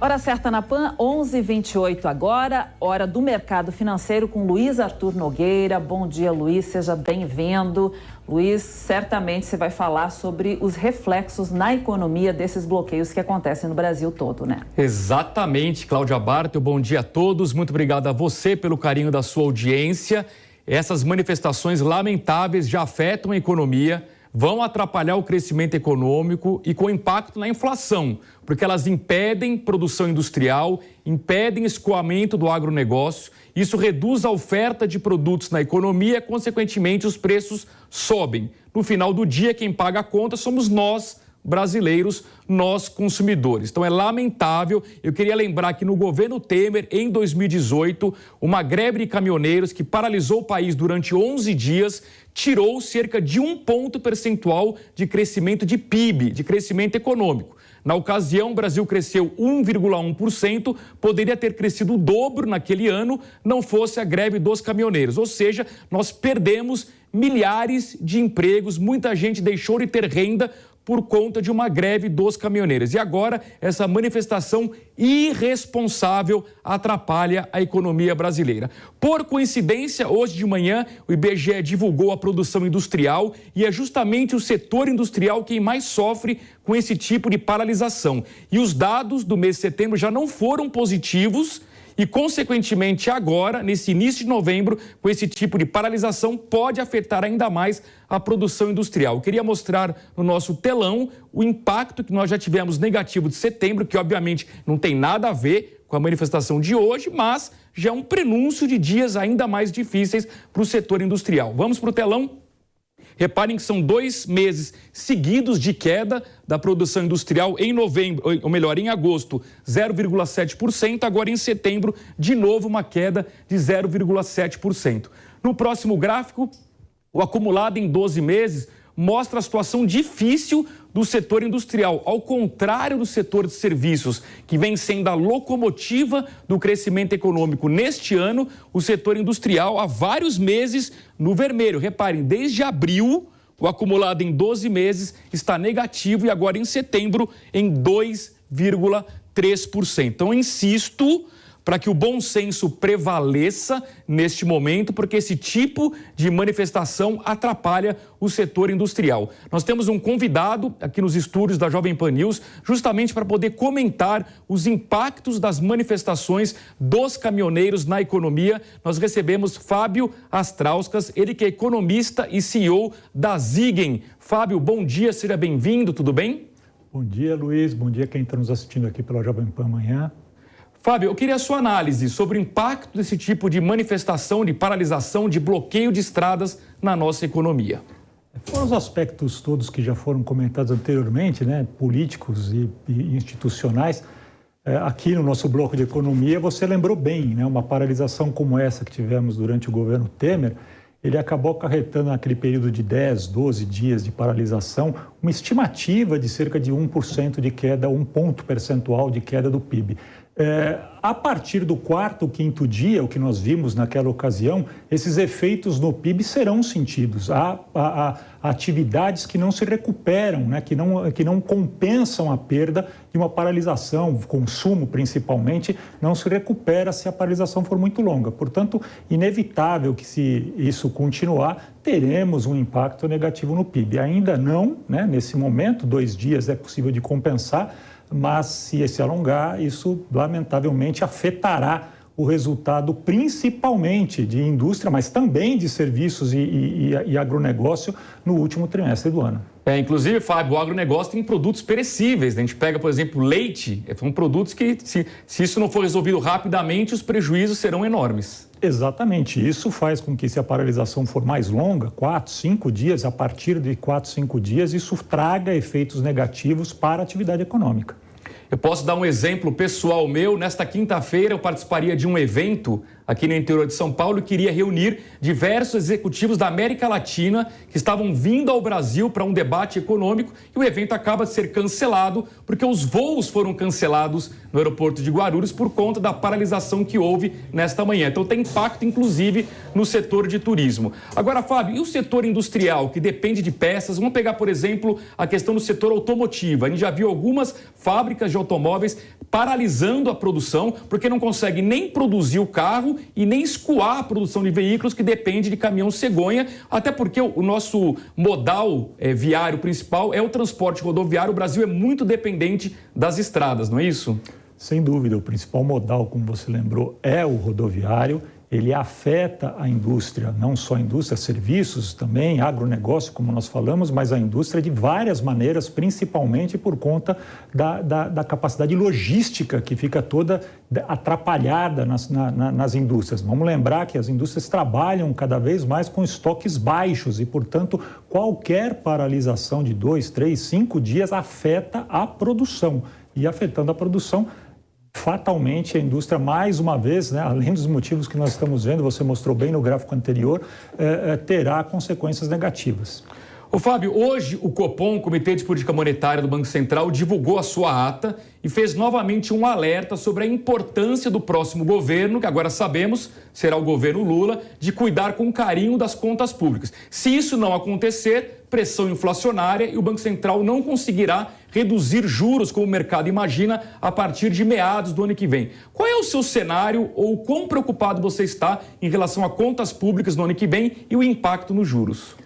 Hora certa na PAN, 11h28 agora, hora do mercado financeiro com Luiz Arthur Nogueira. Bom dia, Luiz, seja bem-vindo. Luiz, certamente você vai falar sobre os reflexos na economia desses bloqueios que acontecem no Brasil todo, né? Exatamente, Cláudia Bartel, bom dia a todos. Muito obrigado a você pelo carinho da sua audiência. Essas manifestações lamentáveis já afetam a economia, vão atrapalhar o crescimento econômico e com impacto na inflação, porque elas impedem produção industrial, impedem escoamento do agronegócio. Isso reduz a oferta de produtos na economia e, consequentemente, os preços sobem. No final do dia, quem paga a conta somos nós, brasileiros, nós consumidores. Então é lamentável. Eu queria lembrar que no governo Temer, em 2018, uma greve de caminhoneiros que paralisou o país durante 11 dias tirou cerca de 1 ponto percentual de crescimento de PIB, de crescimento econômico. Na ocasião, o Brasil cresceu 1,1%, poderia ter crescido o dobro naquele ano, não fosse a greve dos caminhoneiros. Ou seja, nós perdemos milhares de empregos, muita gente deixou de ter renda por conta de uma greve dos caminhoneiros. E agora, essa manifestação irresponsável atrapalha a economia brasileira. Por coincidência, hoje de manhã, o IBGE divulgou a produção industrial e é justamente o setor industrial quem mais sofre com esse tipo de paralisação. E os dados do mês de setembro já não foram positivos e, consequentemente, agora, nesse início de novembro, com esse tipo de paralisação, pode afetar ainda mais a produção industrial. Eu queria mostrar no nosso telão o impacto que nós já tivemos negativo de setembro, que obviamente não tem nada a ver com a manifestação de hoje, mas já é um prenúncio de dias ainda mais difíceis para o setor industrial. Vamos para o telão? Reparem que são 2 meses seguidos de queda da produção industrial em novembro, ou melhor, em agosto, 0,7%, agora em setembro, de novo uma queda de 0,7%. No próximo gráfico, o acumulado em 12 meses mostra a situação difícil do setor industrial, ao contrário do setor de serviços, que vem sendo a locomotiva do crescimento econômico neste ano, o setor industrial há vários meses no vermelho. Reparem, desde abril, o acumulado em 12 meses está negativo e agora em setembro em 2,3%. Então, eu insisto para que o bom senso prevaleça neste momento, porque esse tipo de manifestação atrapalha o setor industrial. Nós temos um convidado aqui nos estúdios da Jovem Pan News, justamente para poder comentar os impactos das manifestações dos caminhoneiros na economia. Nós recebemos Fábio Astrauskas, ele que é economista e CEO da Zigen. Fábio, bom dia, seja bem-vindo, tudo bem? Bom dia, Luiz, bom dia quem está nos assistindo aqui pela Jovem Pan amanhã. Fábio, eu queria a sua análise sobre o impacto desse tipo de manifestação, de paralisação, de bloqueio de estradas na nossa economia. Foram os aspectos todos que já foram comentados anteriormente, né, políticos e institucionais. Aqui no nosso bloco de economia, você lembrou bem, né, uma paralisação como essa que tivemos durante o governo Temer, ele acabou acarretando naquele período de 10, 12 dias de paralisação, uma estimativa de cerca de 1% de queda, 1 ponto percentual de queda do PIB. A partir do 4º, 5º dia, o que nós vimos naquela ocasião, esses efeitos no PIB serão sentidos. Há atividades que não se recuperam, né, que não compensam a perda de uma paralisação, o consumo principalmente, não se recupera se a paralisação for muito longa. Portanto, inevitável que se isso continuar, teremos um impacto negativo no PIB. Ainda não, né, nesse momento, 2 dias é possível de compensar, mas se se alongar, isso lamentavelmente afetará o resultado principalmente de indústria, mas também de serviços e agronegócio no último trimestre do ano. Inclusive, Fábio, o agronegócio tem produtos perecíveis, né? A gente pega, por exemplo, leite, são produtos que, se isso não for resolvido rapidamente, os prejuízos serão enormes. Exatamente, isso faz com que, se a paralisação for mais longa, 4, 5 dias, a partir de 4, 5 dias, isso traga efeitos negativos para a atividade econômica. Eu posso dar um exemplo pessoal meu. Nesta quinta-feira eu participaria de um evento aqui no interior de São Paulo e queria reunir diversos executivos da América Latina que estavam vindo ao Brasil para um debate econômico e o evento acaba de ser cancelado porque os voos foram cancelados no aeroporto de Guarulhos por conta da paralisação que houve nesta manhã. Então tem impacto, inclusive, no setor de turismo. Agora, Fábio, e o setor industrial que depende de peças? Vamos pegar, por exemplo, a questão do setor automotivo. A gente já viu algumas fábricas de automóveis paralisando a produção, porque não consegue nem produzir o carro e nem escoar a produção de veículos que depende de caminhão cegonha, até porque o nosso modal viário principal é o transporte rodoviário. O Brasil é muito dependente das estradas, não é isso? Sem dúvida, o principal modal, como você lembrou, é o rodoviário. Ele afeta a indústria, não só a indústria, serviços também, agronegócio, como nós falamos, mas a indústria de várias maneiras, principalmente por conta da capacidade logística que fica toda atrapalhada nas indústrias. Vamos lembrar que as indústrias trabalham cada vez mais com estoques baixos e, portanto, qualquer paralisação de 2, 3, 5 dias afeta a produção. E afetando a produção, fatalmente, a indústria, mais uma vez, né, além dos motivos que nós estamos vendo, você mostrou bem no gráfico anterior, terá consequências negativas. Ô Fábio, hoje o Copom, Comitê de Política Monetária do Banco Central, divulgou a sua ata e fez novamente um alerta sobre a importância do próximo governo, que agora sabemos será o governo Lula, de cuidar com carinho das contas públicas. Se isso não acontecer, pressão inflacionária e o Banco Central não conseguirá reduzir juros, como o mercado imagina, a partir de meados do ano que vem. Qual é o seu cenário ou quão preocupado você está em relação a contas públicas no ano que vem e o impacto nos juros?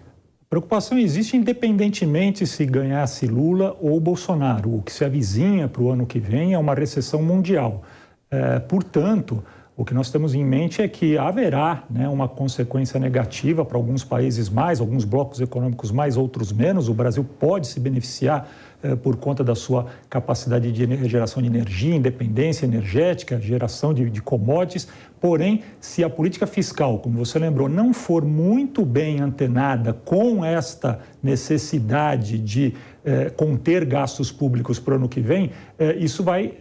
Preocupação existe independentemente se ganhasse Lula ou Bolsonaro. O que se avizinha para o ano que vem é uma recessão mundial. Portanto, o que nós temos em mente é que haverá, né, uma consequência negativa para alguns países mais, alguns blocos econômicos mais, outros menos. O Brasil pode se beneficiar por conta da sua capacidade de geração de energia, independência energética, geração de commodities. Porém, se a política fiscal, como você lembrou, não for muito bem antenada com esta necessidade de conter gastos públicos para o ano que vem, isso vai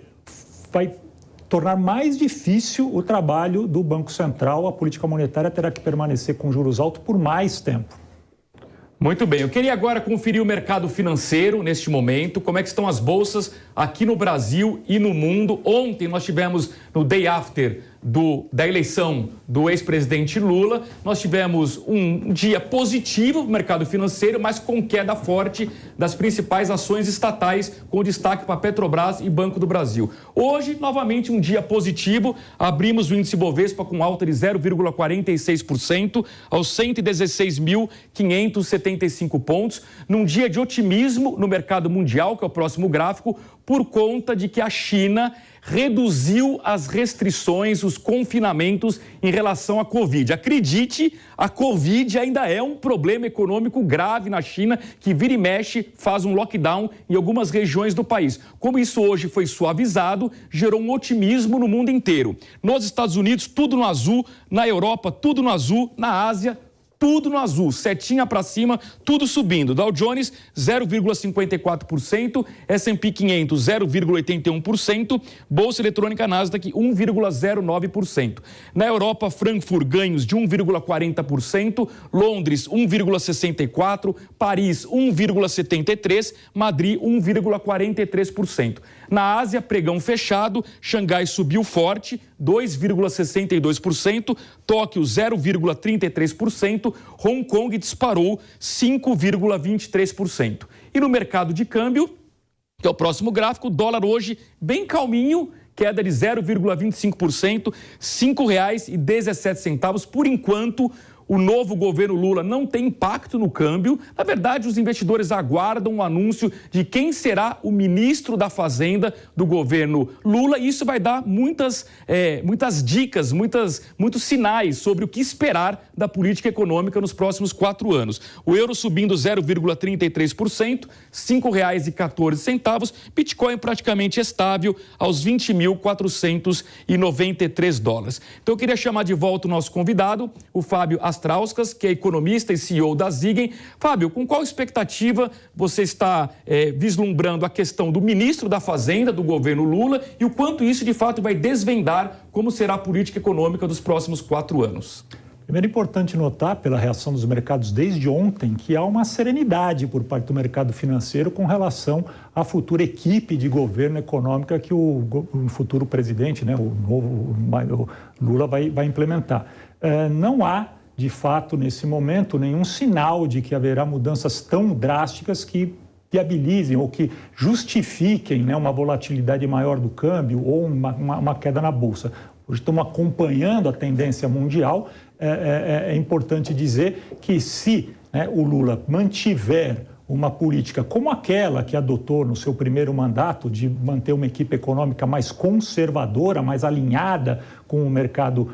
tornar mais difícil o trabalho do Banco Central. A política monetária terá que permanecer com juros altos por mais tempo. Muito bem, eu queria agora conferir o mercado financeiro neste momento, como é que estão as bolsas aqui no Brasil e no mundo. Ontem nós tivemos, no day after da eleição do ex-presidente Lula, nós tivemos um dia positivo no mercado financeiro, mas com queda forte das principais ações estatais, com destaque para Petrobras e Banco do Brasil. Hoje, novamente, um dia positivo, abrimos o índice Bovespa com alta de 0,46% aos 116.575 pontos, num dia de otimismo no mercado mundial, que é o próximo gráfico, por conta de que a China reduziu as restrições, os confinamentos em relação à Covid. Acredite, a Covid ainda é um problema econômico grave na China, que vira e mexe, faz um lockdown em algumas regiões do país. Como isso hoje foi suavizado, gerou um otimismo no mundo inteiro. Nos Estados Unidos, tudo no azul, na Europa, tudo no azul, na Ásia, tudo no azul, setinha para cima, tudo subindo. Dow Jones, 0,54%, S&P 500, 0,81%, Bolsa Eletrônica Nasdaq, 1,09%. Na Europa, Frankfurt, ganhos de 1,40%, Londres, 1,64%, Paris, 1,73%, Madrid, 1,43%. Na Ásia, pregão fechado, Xangai subiu forte, 2,62%, Tóquio 0,33%, Hong Kong disparou 5,23%. E no mercado de câmbio, que é o próximo gráfico, o dólar hoje bem calminho, queda de 0,25%, R$ 5,17. Por enquanto, o novo governo Lula não tem impacto no câmbio. Na verdade, os investidores aguardam o anúncio de quem será o ministro da Fazenda do governo Lula. E isso vai dar muitas dicas, muitos sinais sobre o que esperar da política econômica nos próximos 4 anos. O euro subindo 0,33%, R$ 5,14. Bitcoin praticamente estável aos 20.493 dólares. Então eu queria chamar de volta o nosso convidado, o Fábio Astrauskas, que é economista e CEO da Ziggen. Fábio, com qual expectativa você está vislumbrando a questão do ministro da Fazenda do governo Lula e o quanto isso de fato vai desvendar como será a política econômica dos próximos 4 anos? Primeiro, é importante notar, pela reação dos mercados desde ontem, que há uma serenidade por parte do mercado financeiro com relação à futura equipe de governo econômica que o futuro presidente, né, o Lula, vai implementar. Não há, de fato, nesse momento, nenhum sinal de que haverá mudanças tão drásticas que viabilizem ou que justifiquem, né, uma volatilidade maior do câmbio ou uma queda na Bolsa. Hoje estamos acompanhando a tendência mundial. É importante dizer que se, né, o Lula mantiver uma política como aquela que adotou no seu primeiro mandato, de manter uma equipe econômica mais conservadora, mais alinhada com o mercado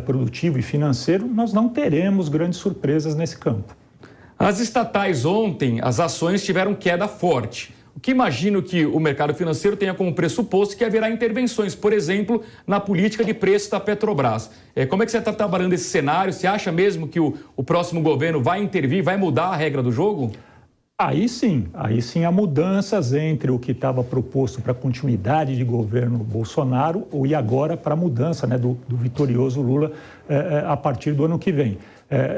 produtivo e financeiro, nós não teremos grandes surpresas nesse campo. As estatais ontem, as ações tiveram queda forte. O que imagino que o mercado financeiro tenha como pressuposto que haverá intervenções, por exemplo, na política de preço da Petrobras. Como é que você está trabalhando esse cenário? Você acha mesmo que o próximo governo vai intervir, vai mudar a regra do jogo? Aí sim há mudanças entre o que estava proposto para a continuidade de governo Bolsonaro e agora para a mudança, né, do vitorioso Lula a partir do ano que vem.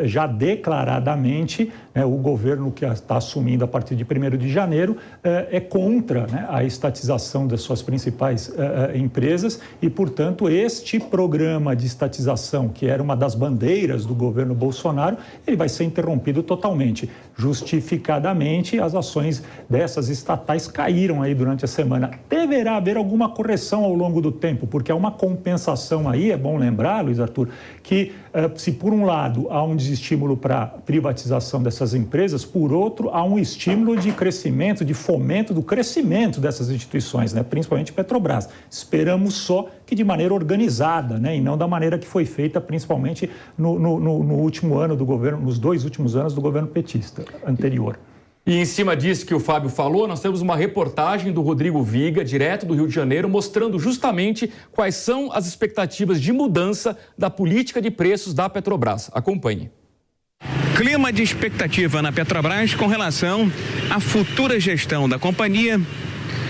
Já declaradamente, né, o governo que está assumindo a partir de 1º de janeiro é contra, né, a estatização das suas principais empresas e, portanto, este programa de estatização, que era uma das bandeiras do governo Bolsonaro, ele vai ser interrompido totalmente. Justificadamente, as ações dessas estatais caíram aí durante a semana. Deverá haver alguma correção ao longo do tempo, porque há uma compensação aí, é bom lembrar, Luiz Arthur, que se por um lado há um desestímulo para a privatização dessas empresas, por outro há um estímulo de crescimento, de fomento do crescimento dessas instituições, né? Principalmente Petrobras. Esperamos só que de maneira organizada, né? E não da maneira que foi feita principalmente no último ano do governo, nos 2 últimos anos do governo petista anterior. E em cima disso que o Fábio falou, nós temos uma reportagem do Rodrigo Viga, direto do Rio de Janeiro, mostrando justamente quais são as expectativas de mudança da política de preços da Petrobras. Acompanhe. Clima de expectativa na Petrobras com relação à futura gestão da companhia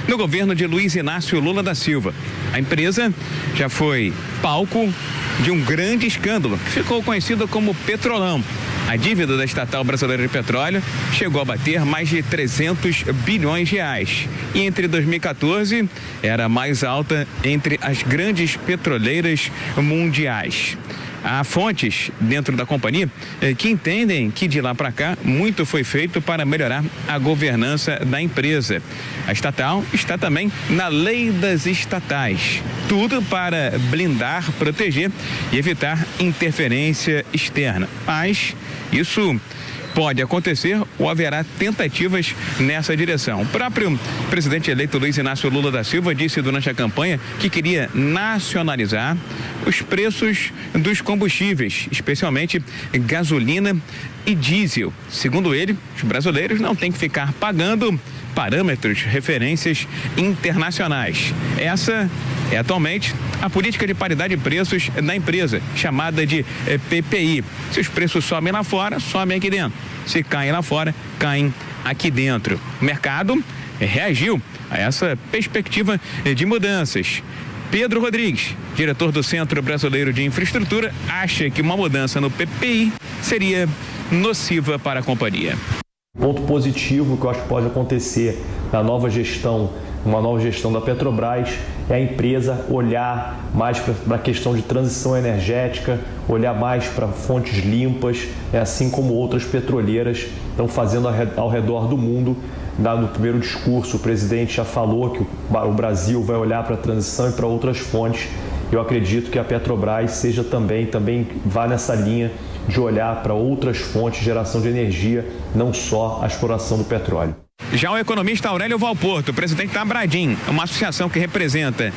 no governo de Luiz Inácio Lula da Silva. A empresa já foi palco de um grande escândalo que ficou conhecido como Petrolão. A dívida da estatal brasileira de petróleo chegou a bater mais de 300 bilhões de reais. E entre 2014 era a mais alta entre as grandes petroleiras mundiais. Há fontes dentro da companhia que entendem que de lá para cá muito foi feito para melhorar a governança da empresa. A estatal está também na lei das estatais. Tudo para blindar, proteger e evitar interferência externa. Mas isso pode acontecer ou haverá tentativas nessa direção. O próprio presidente eleito Luiz Inácio Lula da Silva disse durante a campanha que queria nacionalizar os preços dos combustíveis, especialmente gasolina e diesel. Segundo ele, os brasileiros não têm que ficar pagando parâmetros, referências internacionais. Essa é atualmente a política de paridade de preços da empresa, chamada de PPI. Se os preços sobem lá fora, sobem aqui dentro. Se caem lá fora, caem aqui dentro. O mercado reagiu a essa perspectiva de mudanças. Pedro Rodrigues, diretor do Centro Brasileiro de Infraestrutura, acha que uma mudança no PPI seria nociva para a companhia. Ponto positivo que eu acho que pode acontecer na nova gestão, uma nova gestão da Petrobras, é a empresa olhar mais para a questão de transição energética, olhar mais para fontes limpas, assim como outras petroleiras estão fazendo ao redor do mundo. No primeiro discurso, o presidente já falou que o Brasil vai olhar para a transição e para outras fontes. Eu acredito que a Petrobras seja também vá nessa linha de olhar para outras fontes de geração de energia, não só a exploração do petróleo. Já o economista Aurélio Valporto, presidente da Abradim, uma associação que representa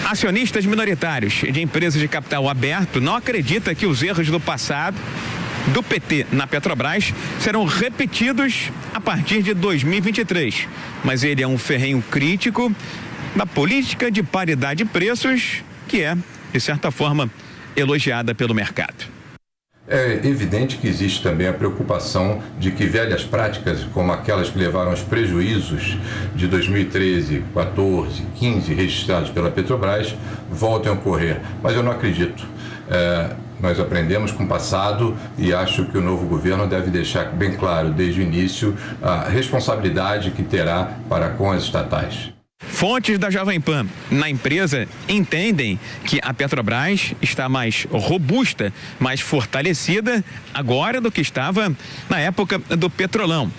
acionistas minoritários de empresas de capital aberto, não acredita que os erros do passado do PT na Petrobras serão repetidos a partir de 2023. Mas ele é um ferrenho crítico da política de paridade de preços, que é, de certa forma, elogiada pelo mercado. É evidente que existe também a preocupação de que velhas práticas, como aquelas que levaram aos prejuízos de 2013, 14, 15 registrados pela Petrobras, voltem a ocorrer. Mas eu não acredito. Nós aprendemos com o passado e acho que o novo governo deve deixar bem claro desde o início a responsabilidade que terá para com as estatais. Fontes da Jovem Pan na empresa entendem que a Petrobras está mais robusta, mais fortalecida agora do que estava na época do Petrolão.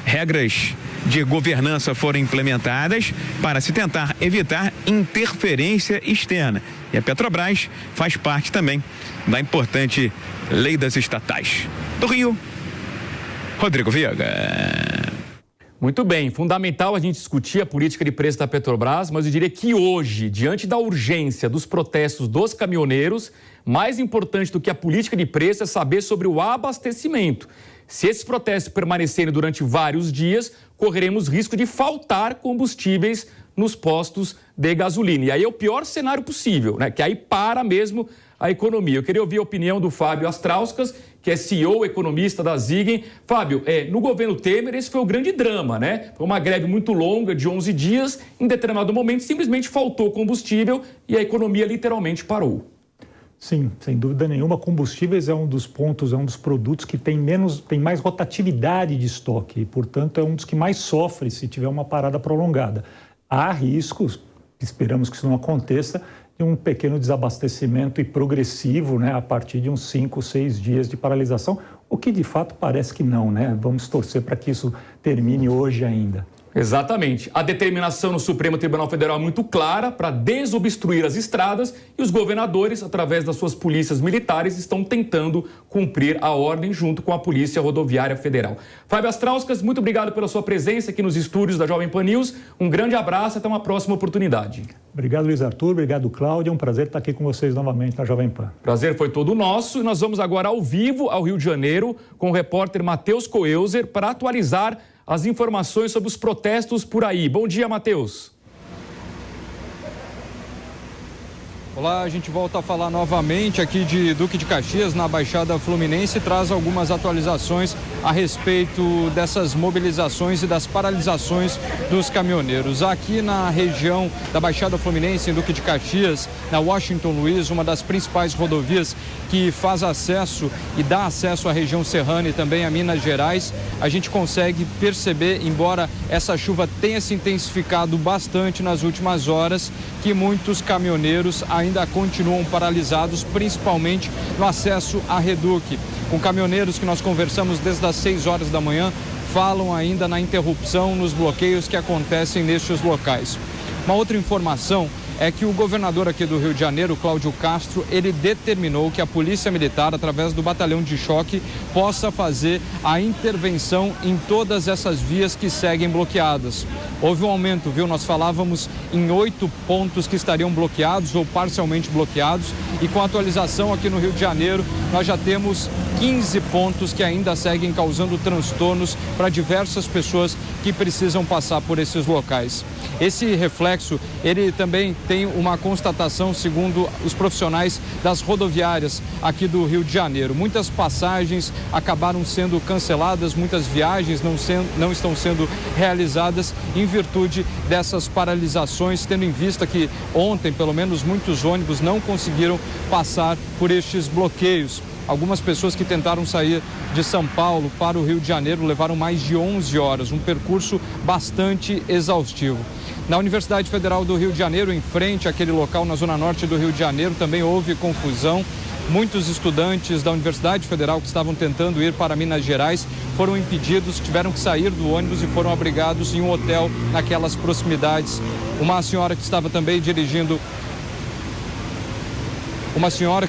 Regras de governança foram implementadas para se tentar evitar interferência externa. E a Petrobras faz parte também da importante lei das estatais. Do Rio, Rodrigo Viega. Muito bem, fundamental a gente discutir a política de preço da Petrobras, mas eu diria que hoje, diante da urgência dos protestos dos caminhoneiros, mais importante do que a política de preço é saber sobre o abastecimento. Se esses protestos permanecerem durante vários dias, correremos risco de faltar combustíveis nos postos de gasolina. E aí é o pior cenário possível, né? Que aí para mesmo a economia. Eu queria ouvir a opinião do Fábio Astrauskas, que é CEO, economista da Siegen. Fábio, no governo Temer esse foi o grande drama, né? Foi uma greve muito longa, de 11 dias, em determinado momento simplesmente faltou combustível e a economia literalmente parou. Sim, sem dúvida nenhuma, combustíveis é um dos pontos, é um dos produtos que tem mais rotatividade de estoque e, portanto, é um dos que mais sofre se tiver uma parada prolongada. Há riscos, esperamos que isso não aconteça, de um pequeno desabastecimento e progressivo, né, a partir de uns 5, 6 dias de paralisação, o que de fato parece que não, né? Vamos torcer para que isso termine hoje ainda. Exatamente. A determinação no Supremo Tribunal Federal é muito clara para desobstruir as estradas e os governadores, através das suas polícias militares, estão tentando cumprir a ordem junto com a Polícia Rodoviária Federal. Fábio Astrauskas, muito obrigado pela sua presença aqui nos estúdios da Jovem Pan News. Um grande abraço, até uma próxima oportunidade. Obrigado, Luiz Arthur. Obrigado, Cláudia. É um prazer estar aqui com vocês novamente na Jovem Pan. Prazer foi todo nosso e nós vamos agora ao vivo ao Rio de Janeiro com o repórter Matheus Coelzer para atualizar as informações sobre os protestos por aí. Bom dia, Matheus. Olá, a gente volta a falar novamente aqui de Duque de Caxias, na Baixada Fluminense, e traz algumas atualizações a respeito dessas mobilizações e das paralisações dos caminhoneiros. Aqui na região da Baixada Fluminense, em Duque de Caxias, na Washington Luiz, uma das principais rodovias que faz acesso e dá acesso à região serrana e também a Minas Gerais, a gente consegue perceber, embora essa chuva tenha se intensificado bastante nas últimas horas, que muitos caminhoneiros ainda continuam paralisados, principalmente no acesso à Reduc. Com caminhoneiros que nós conversamos desde as 6 horas da manhã, falam ainda na interrupção nos bloqueios que acontecem nestes locais. Uma outra informação é que o governador aqui do Rio de Janeiro, Cláudio Castro, ele determinou que a Polícia Militar, através do batalhão de choque, possa fazer a intervenção em todas essas vias que seguem bloqueadas. Houve um aumento, viu? Nós falávamos em 8 pontos que estariam bloqueados ou parcialmente bloqueados, e com a atualização aqui no Rio de Janeiro, nós já temos 15 pontos que ainda seguem causando transtornos para diversas pessoas que precisam passar por esses locais. Esse reflexo, ele também tem uma constatação, segundo os profissionais das rodoviárias aqui do Rio de Janeiro. Muitas passagens acabaram sendo canceladas, muitas viagens não estão sendo realizadas em virtude dessas paralisações, tendo em vista que ontem, pelo menos, muitos ônibus não conseguiram passar por estes bloqueios. Algumas pessoas que tentaram sair de São Paulo para o Rio de Janeiro levaram mais de 11 horas, um percurso bastante exaustivo. Na Universidade Federal do Rio de Janeiro, em frente àquele local na zona norte do Rio de Janeiro, também houve confusão. Muitos estudantes da Universidade Federal que estavam tentando ir para Minas Gerais foram impedidos, tiveram que sair do ônibus e foram abrigados em um hotel naquelas proximidades. Uma senhora que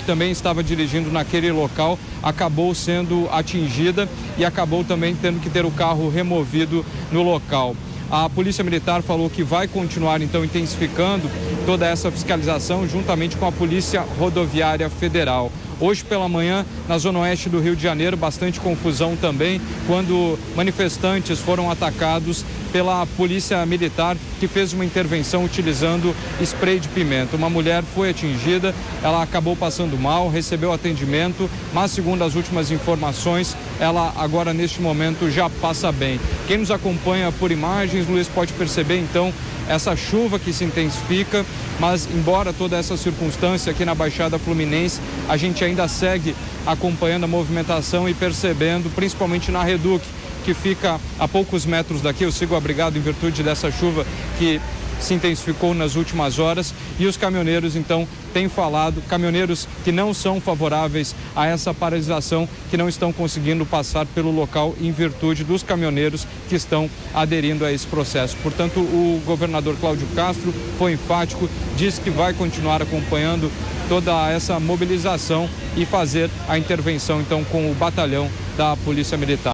também estava dirigindo naquele local acabou sendo atingida e acabou também tendo que ter o carro removido no local. A Polícia Militar falou que vai continuar, então, intensificando toda essa fiscalização juntamente com a Polícia Rodoviária Federal. Hoje pela manhã, na zona oeste do Rio de Janeiro, bastante confusão também, quando manifestantes foram atacados pela Polícia Militar, que fez uma intervenção utilizando spray de pimenta. Uma mulher foi atingida, ela acabou passando mal, recebeu atendimento, mas segundo as últimas informações, ela agora neste momento já passa bem. Quem nos acompanha por imagens, Luiz, pode perceber então essa chuva que se intensifica, mas embora toda essa circunstância aqui na Baixada Fluminense, a gente ainda segue acompanhando a movimentação e percebendo, principalmente na Reduc, que fica a poucos metros daqui. Eu sigo abrigado em virtude dessa chuva que se intensificou nas últimas horas e os caminhoneiros então têm falado, caminhoneiros que não são favoráveis a essa paralisação, que não estão conseguindo passar pelo local em virtude dos caminhoneiros que estão aderindo a esse processo. Portanto, o governador Cláudio Castro foi enfático, disse que vai continuar acompanhando toda essa mobilização e fazer a intervenção então com o batalhão da Polícia Militar.